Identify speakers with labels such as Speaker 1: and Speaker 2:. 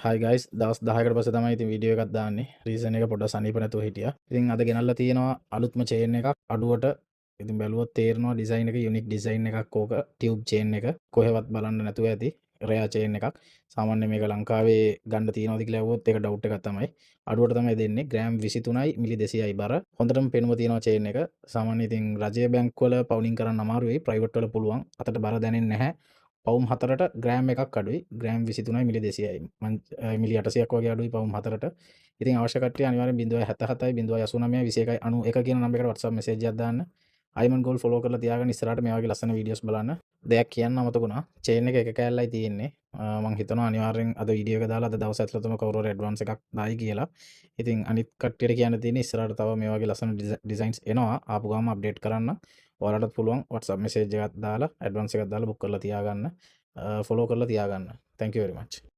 Speaker 1: හයි guys දවස් 10කට පස්සේ තමයි ඉතින් වීඩියෝ එකක් දාන්නේ. රීසන් එක පොඩ්ඩක් සනීප නැතුව හිටියා. ඉතින් අද ගෙනල්ලා තියෙනවා අලුත්ම චේන් එකක් අඩුවට. ඉතින් බැලුවොත් තේරෙනවා ඩිසයින් එක යුනික් ඩිසයින් එකක් ඕක ටියුබ් චේන් එක. කොහෙවත් බලන්න නැතුව ඇති. රෙයා චේන් එකක්. සාමාන්‍ය මේක ලංකාවේ ගන්න තියෙනවද කියලා ඇහුවොත් ඒක ඩවුට් එකක් තමයි. අඩුවට තමයි දෙන්නේ. ග්‍රෑම් 23යි මිලි 200යි බර. හොඳටම පෙනුම තියෙනවා චේන් එක. සාමාන්‍ය ඉතින් රජයේ බැංක් වල පවුලින් කරන්න අමාරුයි. ප්‍රයිවට් වල පුළුවන්. අතට බර දැනෙන්නේ නැහැ. පවුම් 4ට ග්‍රෑම් එකක් අඩුයි. ග්‍රෑම් 23යි මිලි 200යි. මිලි 800ක් වගේ අඩුයි පවුම් 4ට. ඉතින් අවශ්‍ය කට්ටිය අනිවාර්යෙන් 077යි 089යි 21යි 91 කියන නම්බරයකට WhatsApp message එකක් දාන්න. අයිමන් ගෝල් ෆලෝ කරලා තියාගන්න ඉස්සරහට මේ වගේ ලස්සන වීඩියෝස් බලන්න. දෙයක් කියන්න අමතකුණා. චේන් එක එක කෑල්ලයි තියෙන්නේ. මම හිතනවා අනිවාර්යෙන් අද වීඩියෝ එක දාලා අද දවස් ඇතුළතම කවුරු හරි ඇඩ්වාන්ස් එකක් දායි කියලා. ඉතින් අනිත් කට්ටියට කියන්න තියෙන්නේ ඉස්සරහට තව මේ වගේ ලස්සන ඩිසයින්ස් එනවා. ආපු ගාම අප්ඩේට් කරන්න. ඔයාලටත් පුළුවන් WhatsApp message එකක් දාලා ඇඩ්වාන්ස් එකක් දාලා බුක් කරලා තියාගන්න. ෆලෝ කරලා තියාගන්න. Thank you very much.